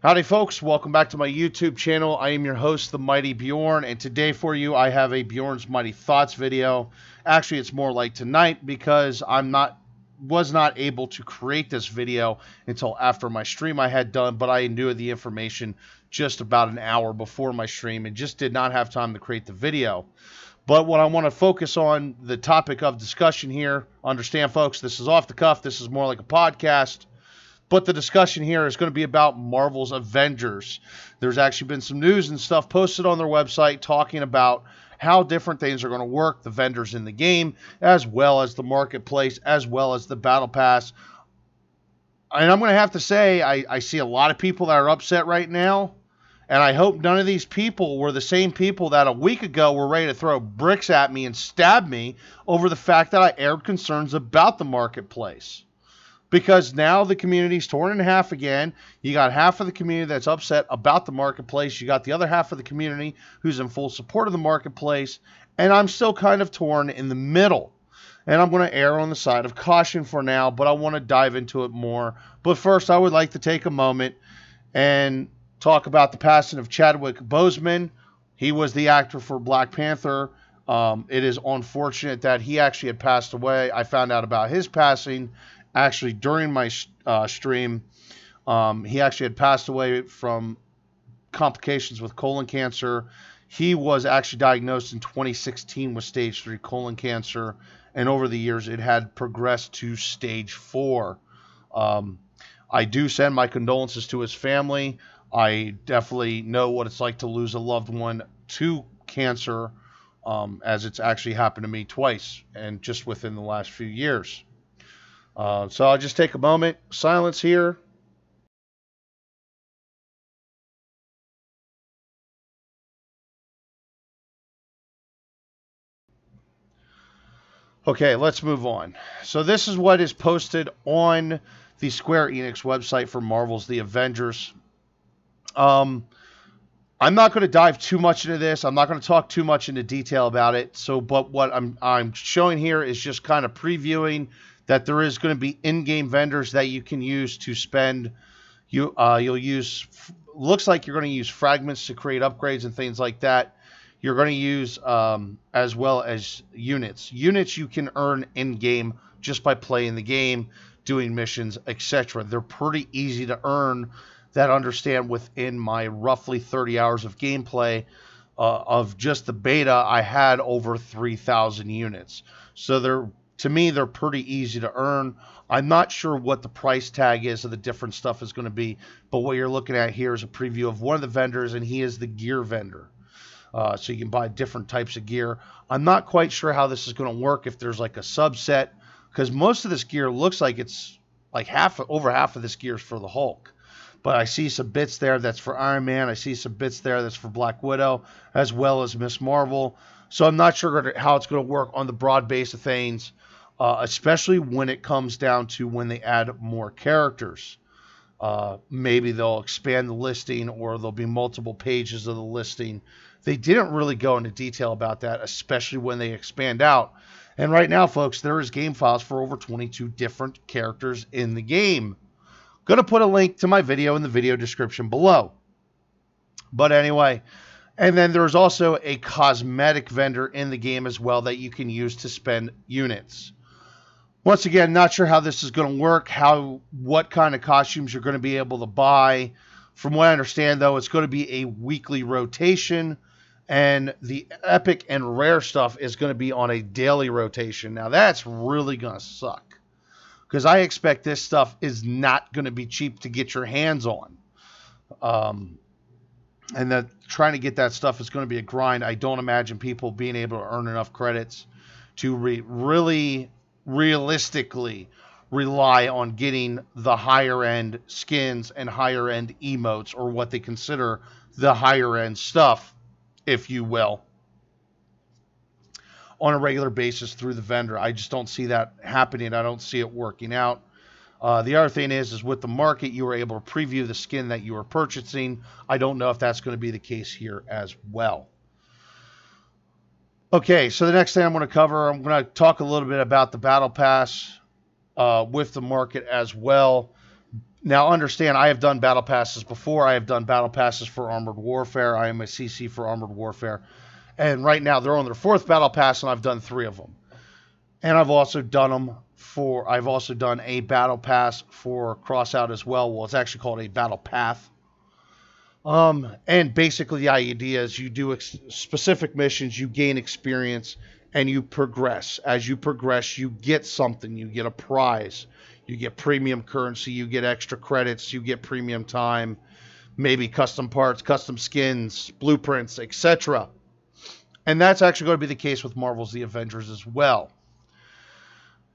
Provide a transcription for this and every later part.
Howdy folks, welcome back to my YouTube channel. I am your host, the Mighty Bjorn, and today for you I have a Bjorn's Mighty Thoughts video. Actually, it's more like tonight because was not able to create this video until after my stream I had done, but I knew the information just about an hour before my stream and just did not have time to create the video. But what I want to focus on, the topic of discussion here, understand folks, this is off the cuff, this is more like a podcast. But the discussion here is going to be about Marvel's Avengers. There's actually been some news and stuff posted on their website talking about how different things are going to work, the vendors in the game, as well as the marketplace, as well as the battle pass. And I'm going to have to say, I see a lot of people that are upset right now. And I hope none of these people were the same people that a week ago were ready to throw bricks at me and stab me over the fact that I aired concerns about the marketplace. Because now the community's torn in half again. You got half of the community that's upset about the marketplace. You got the other half of the community who's in full support of the marketplace. And I'm still kind of torn in the middle. And I'm going to err on the side of caution for now, but I want to dive into it more. But first, I would like to take a moment and talk about the passing of Chadwick Boseman. He was the actor for Black Panther. It is unfortunate that he actually had passed away. I found out about his passing actually during my stream. He actually had passed away from complications with colon cancer. He was actually diagnosed in 2016 with stage 3 colon cancer, and over the years it had progressed to stage 4. I do send my condolences to his family. I definitely know what it's like to lose a loved one to cancer, as it's actually happened to me twice, and just within the last few years. So I'll just take a moment, silence here. Okay, let's move on. So this is what is posted on the Suqare-Enix website for Marvel's The Avengers. I'm not going to dive too much into this. I'm not going to talk too much into detail about it. But what I'm showing here is just kind of previewing that there is going to be in-game vendors that you can use to spend. You'll use, looks like you're going to use fragments to create upgrades and things like that. You're going to use as well as units. Units you can earn in-game just by playing the game, doing missions, etc. They're pretty easy to earn. That understand within my roughly 30 hours of gameplay of just the beta, I had over 3,000 units. So to me, they're pretty easy to earn. I'm not sure what the price tag is of the different stuff is going to be, but what you're looking at here is a preview of one of the vendors, and he is the gear vendor. So you can buy different types of gear. I'm not quite sure how this is going to work, if there's like a subset, because most of this gear looks like it's like over half of this gear is for the Hulk. But I see some bits there that's for Iron Man. I see some bits there that's for Black Widow, as well as Miss Marvel. So I'm not sure how it's going to work on the broad base of things, especially when it comes down to when they add more characters. Maybe they'll expand the listing, or there'll be multiple pages of the listing. They didn't really go into detail about that, especially when they expand out. And right now, folks, there is game files for over 22 different characters in the game. Going to put a link to my video in the video description below. But anyway, and then there's also a cosmetic vendor in the game as well that you can use to spend units. Once again, not sure how this is going to work, what kind of costumes you're going to be able to buy. From what I understand, though, it's going to be a weekly rotation, and the epic and rare stuff is going to be on a daily rotation. Now, that's really going to suck, because I expect this stuff is not going to be cheap to get your hands on. And that trying to get that stuff is going to be a grind. I don't imagine people being able to earn enough credits to really realistically rely on getting the higher end skins and higher end emotes, or what they consider the higher end stuff, if you will, on a regular basis through the vendor. I just don't see that happening. I don't see it working out. The other thing is with the market, you were able to preview the skin that you were purchasing. I don't know if that's going to be the case here as well. Okay, so the next thing I'm going to cover, I'm going to talk a little bit about the Battle Pass with the market as well. Now, understand, I have done battle passes before. I have done battle passes for Armored Warfare. I am a CC for Armored Warfare. And right now, they're on their 4th battle pass, and I've done 3 of them. And I've also done a battle pass for Crossout as well. Well, it's actually called a battle path. And basically the idea is you do specific missions, you gain experience, and you progress. As you progress, you get something. You get a prize. You get premium currency. You get extra credits. You get premium time. Maybe custom parts, custom skins, blueprints, etc. And that's actually going to be the case with Marvel's The Avengers as well.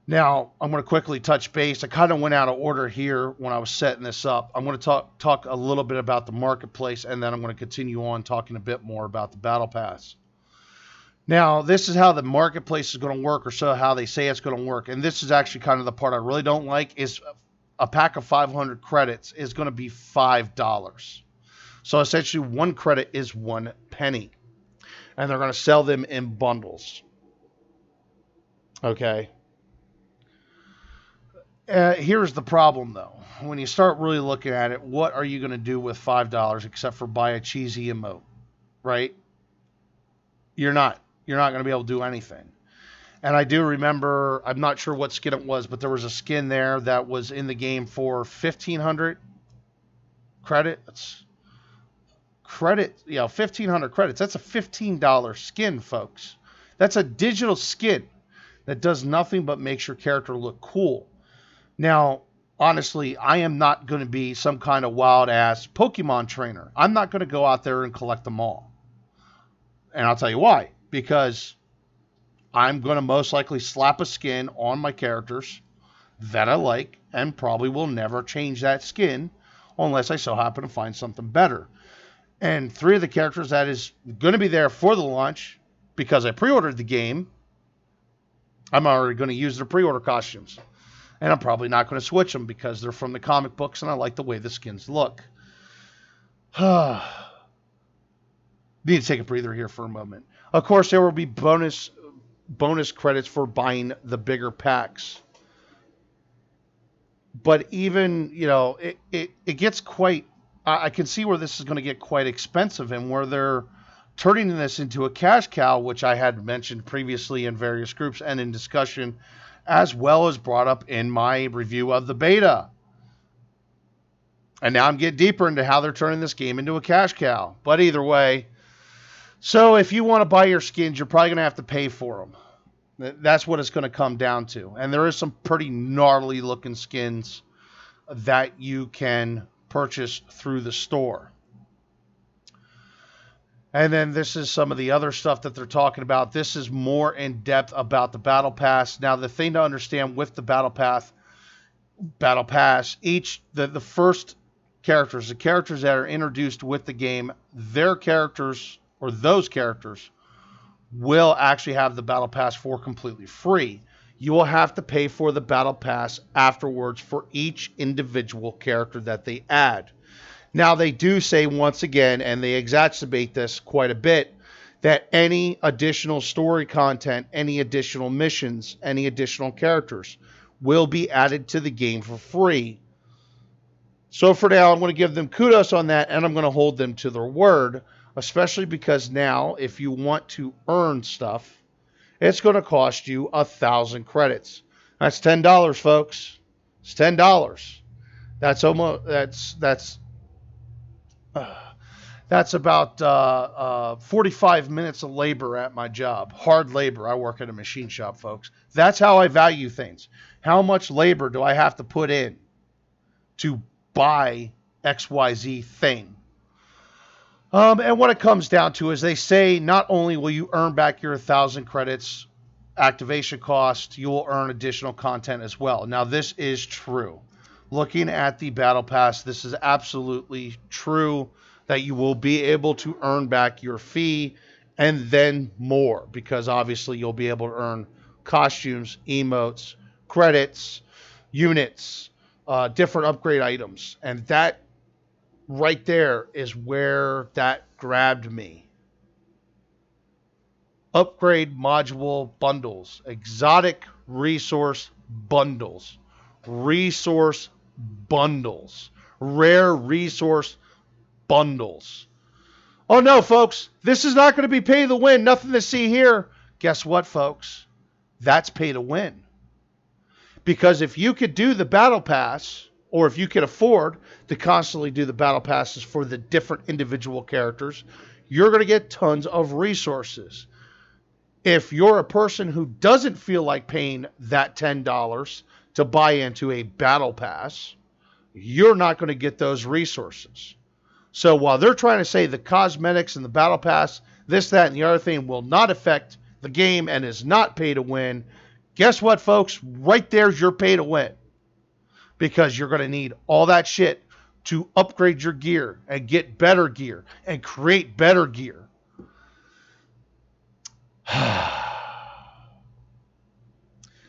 Now, I'm going to quickly touch base. I kind of went out of order here when I was setting this up. I'm going to talk a little bit about the marketplace, and then I'm going to continue on talking a bit more about the Battle Pass. Now, this is how the marketplace is going to work, or so how they say it's going to work. And this is actually kind of the part I really don't like, is a pack of 500 credits is going to be $5. So essentially, 1 credit is 1 penny. And they're going to sell them in bundles. Okay. Here's the problem, though. When you start really looking at it, what are you going to do with $5 except for buy a cheesy emote, right? You're not going to be able to do anything. And I do remember, I'm not sure what skin it was, but there was a skin there that was in the game for 1,500 credits. 1,500 credits. That's a $15 skin, folks. That's a digital skin that does nothing but makes your character look cool. Now, honestly, I am not going to be some kind of wild-ass Pokemon trainer. I'm not going to go out there and collect them all. And I'll tell you why. Because I'm going to most likely slap a skin on my characters that I like and probably will never change that skin unless I so happen to find something better. And 3 of the characters that is going to be there for the launch, because I pre-ordered the game, I'm already going to use their pre-order costumes. And I'm probably not going to switch them because they're from the comic books and I like the way the skins look. Need to take a breather here for a moment. Of course, there will be bonus credits for buying the bigger packs. But even, it gets quite... I can see where this is going to get quite expensive and where they're turning this into a cash cow, which I had mentioned previously in various groups and in discussion, as well as brought up in my review of the beta. And now I'm getting deeper into how they're turning this game into a cash cow. But either way, so if you want to buy your skins, you're probably going to have to pay for them. That's what it's going to come down to. And there is some pretty gnarly looking skins that you can purchase through the store. And then this is some of the other stuff that they're talking about. This is more in depth about the Battle Pass. Now, the thing to understand with the Battle Pass, the first characters, the characters that are introduced with the game, their characters or those characters will actually have the Battle Pass for completely free. You will have to pay for the Battle Pass afterwards for each individual character that they add. Now, they do say once again, and they exacerbate this quite a bit, that any additional story content, any additional missions, any additional characters will be added to the game for free. So for now, I'm going to give them kudos on that, and I'm going to hold them to their word, especially because now, if you want to earn stuff, it's going to cost you 1,000 credits. That's $10, folks. It's $10. That's about 45 minutes of labor at my job. Hard labor. I work at a machine shop, folks. That's how I value things. How much labor do I have to put in to buy XYZ thing? And what it comes down to is they say not only will you earn back your 1,000 credits activation cost, you will earn additional content as well. Now, this is true. Looking at the Battle Pass, this is absolutely true that you will be able to earn back your fee and then more, because obviously you'll be able to earn costumes, emotes, credits, units, different upgrade items. And that right there is where that grabbed me. Upgrade module bundles, exotic resource bundles, resource bundles. Rare resource bundles. Oh no, folks. This is not going to be pay to win. Nothing to see here. Guess what, folks? That's pay to win. Because if you could do the battle pass, or if you could afford to constantly do the battle passes for the different individual characters, you're going to get tons of resources. If you're a person who doesn't feel like paying that $10 to buy into a battle pass, you're not going to get those resources. So while they're trying to say the cosmetics and the battle pass, this, that, and the other thing will not affect the game and is not pay to win, guess what, folks? Right there's your pay to win. Because you're going to need all that shit to upgrade your gear and get better gear and create better gear.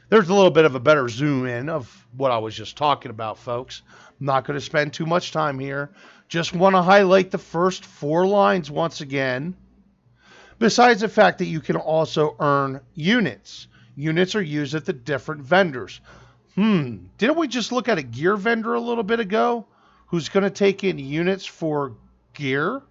There's a little bit of a better zoom in of what I was just talking about, folks. I'm not going to spend too much time here. Just want to highlight the first 4 lines once again. Besides the fact that you can also earn units. Units are used at the different vendors. Didn't we just look at a gear vendor a little bit ago who's going to take in units for gear?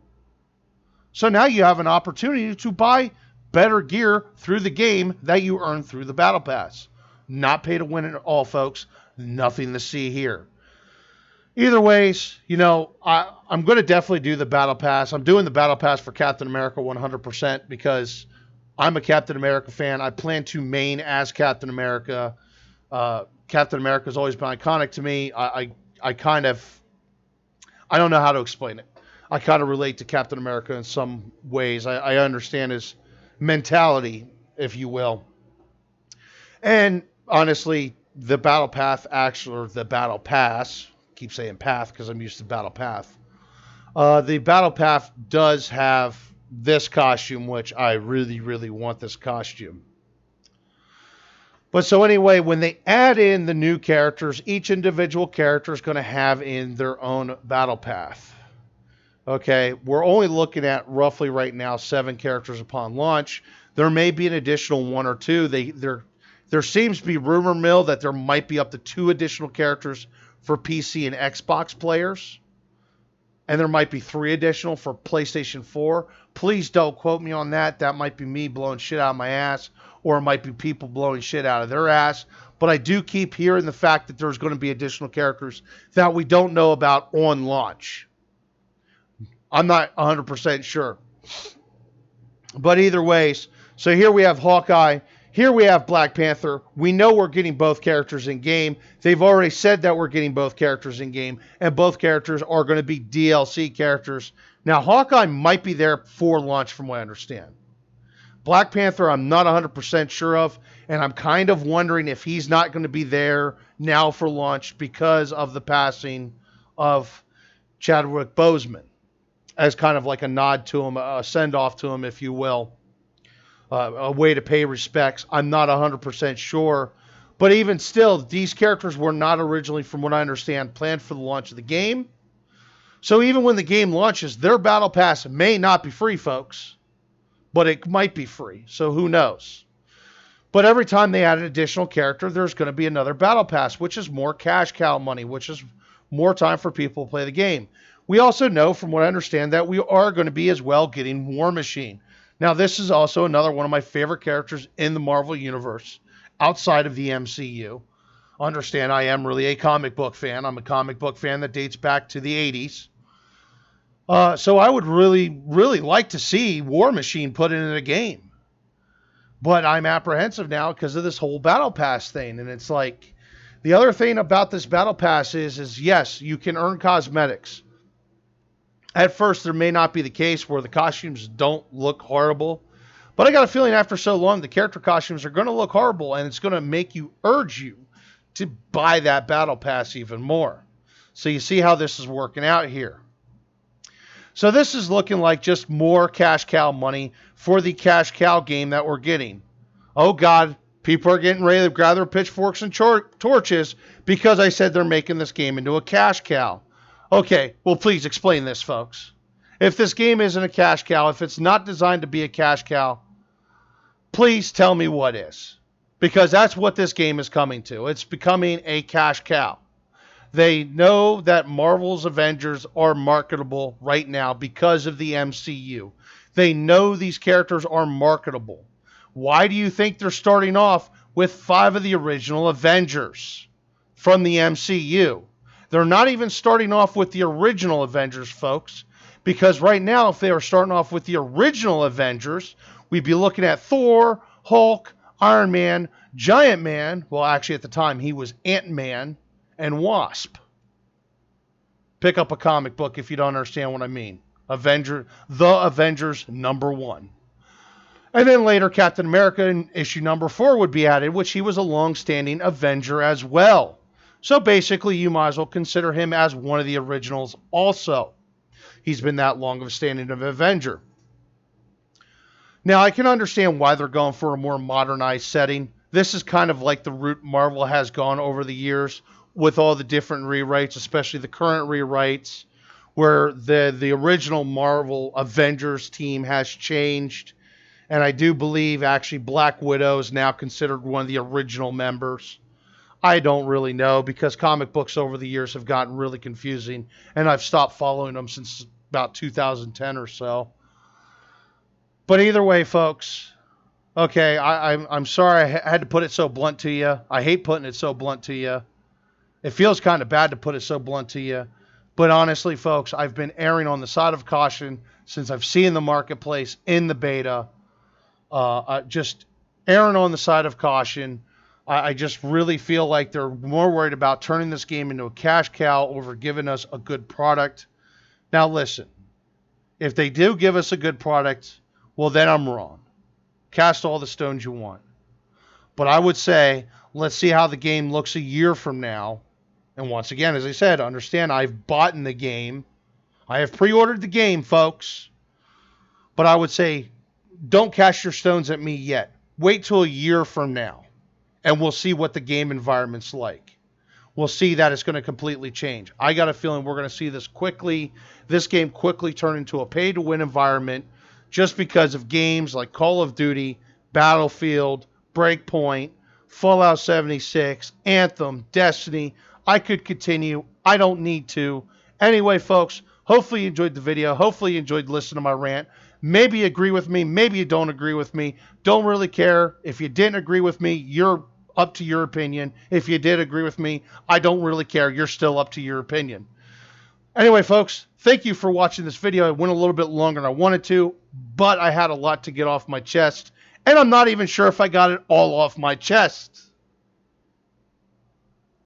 So now you have an opportunity to buy better gear through the game that you earn through the battle pass. Not pay to win at all, folks. Nothing to see here. Either ways, I'm going to definitely do the battle pass. I'm doing the battle pass for Captain America 100% because I'm a Captain America fan. I plan to main as Captain America. Captain America has always been iconic to me. I don't know how to explain it. I kind of relate to Captain America in some ways. I understand his mentality, if you will. And honestly, the battle path or the battle pass, I keep saying path because I'm used to battle path. The battle path does have this costume, which I really, really want this costume. But so anyway, when they add in the new characters, each individual character is going to have in their own battle path. Okay, we're only looking at roughly right now 7 characters upon launch. There may be an additional 1 or 2. There seems to be rumor mill that there might be up to 2 additional characters for PC and Xbox players. And there might be 3 additional for PlayStation 4. Please don't quote me on that. That might be me blowing shit out of my ass. Or it might be people blowing shit out of their ass. But I do keep hearing the fact that there's going to be additional characters that we don't know about on launch. I'm not 100% sure. But either ways, so here we have Hawkeye. Here we have Black Panther. We know we're getting both characters in game. They've already said that we're getting both characters in game. And both characters are going to be DLC characters. Now, Hawkeye might be there for launch from what I understand. Black Panther, I'm not 100% sure of, and I'm kind of wondering if he's not going to be there now for launch because of the passing of Chadwick Boseman, as kind of like a nod to him, a send-off to him, if you will, a way to pay respects. I'm not 100% sure, but even still, these characters were not originally, from what I understand, planned for the launch of the game. So even when the game launches, their battle pass may not be free, folks. But it might be free, so who knows? But every time they add an additional character, there's going to be another battle pass, which is more cash cow money, which is more time for people to play the game. We also know, from what I understand, that we are going to be as well getting War Machine. Now, this is also another one of my favorite characters in the Marvel Universe, outside of the MCU. Understand, I am really a comic book fan. I'm a comic book fan that dates back to the 80s. So I would really, really like to see War Machine put into the game. But I'm apprehensive now because of this whole Battle Pass thing. And it's like, the other thing about this Battle Pass is yes, you can earn cosmetics. At first, there may not be the case where the costumes don't look horrible. But I got a feeling after so long, the character costumes are going to look horrible. And it's going to make you urge you to buy that Battle Pass even more. So you see how this is working out here. So this is looking like just more cash cow money for the cash cow game that we're getting. Oh God, people are getting ready to grab their pitchforks and torches because I said they're making this game into a cash cow. Okay, well please explain this, folks. If this game isn't a cash cow, if it's not designed to be a cash cow, please tell me what is. Because that's what this game is coming to. It's becoming a cash cow. They know that Marvel's Avengers are marketable right now because of the MCU. They know these characters are marketable. Why do you think they're starting off with 5 of the original Avengers from the MCU? They're not even starting off with the original Avengers, folks, because right now, if they were starting off with the original Avengers, we'd be looking at Thor, Hulk, Iron Man, Giant Man. Well, actually, at the time, he was Ant-Man and Wasp. Pick up a comic book if you don't understand what I mean. The Avengers #1. And then later, Captain America in issue #4 would be added, which he was a long-standing Avenger as well. So basically, you might as well consider him as one of the originals also. He's been that long of a standing of Avenger. Now, I can understand why they're going for a more modernized setting. This is kind of like the route Marvel has gone over the years with all the different rewrites, especially the current rewrites, where the original Marvel Avengers team has changed. And I do believe, actually, Black Widow is now considered one of the original members. I don't really know, because comic books over the years have gotten really confusing, and I've stopped following them since about 2010 or so. But either way, folks, okay, I'm sorry I had to put it so blunt to you. I hate putting it so blunt to you. It feels kind of bad to put it so blunt to you. But honestly, folks, I've been erring on the side of caution since I've seen the marketplace in the beta. Just erring on the side of caution. I just really feel like they're more worried about turning this game into a cash cow over giving us a good product. Now listen, if they do give us a good product, well, then I'm wrong. Cast all the stones you want. But I would say, let's see how the game looks a year from now. And once again, as I said, understand I've bought in the game. I have pre-ordered the game, folks. But I would say, don't cast your stones at me yet. Wait till a year from now. And we'll see what the game environment's like. We'll see that it's going to completely change. I got a feeling we're going to see this game quickly turn into a pay-to-win environment, just because of games like Call of Duty, Battlefield, Breakpoint, Fallout 76, Anthem, Destiny. I could continue. I don't need to. Anyway, folks, hopefully you enjoyed the video. Hopefully you enjoyed listening to my rant. Maybe you agree with me. Maybe you don't agree with me. Don't really care. If you didn't agree with me, you're up to your opinion. If you did agree with me, I don't really care. You're still up to your opinion. Anyway, folks, thank you for watching this video. It went a little bit longer than I wanted to, but I had a lot to get off my chest, and I'm not even sure if I got it all off my chest.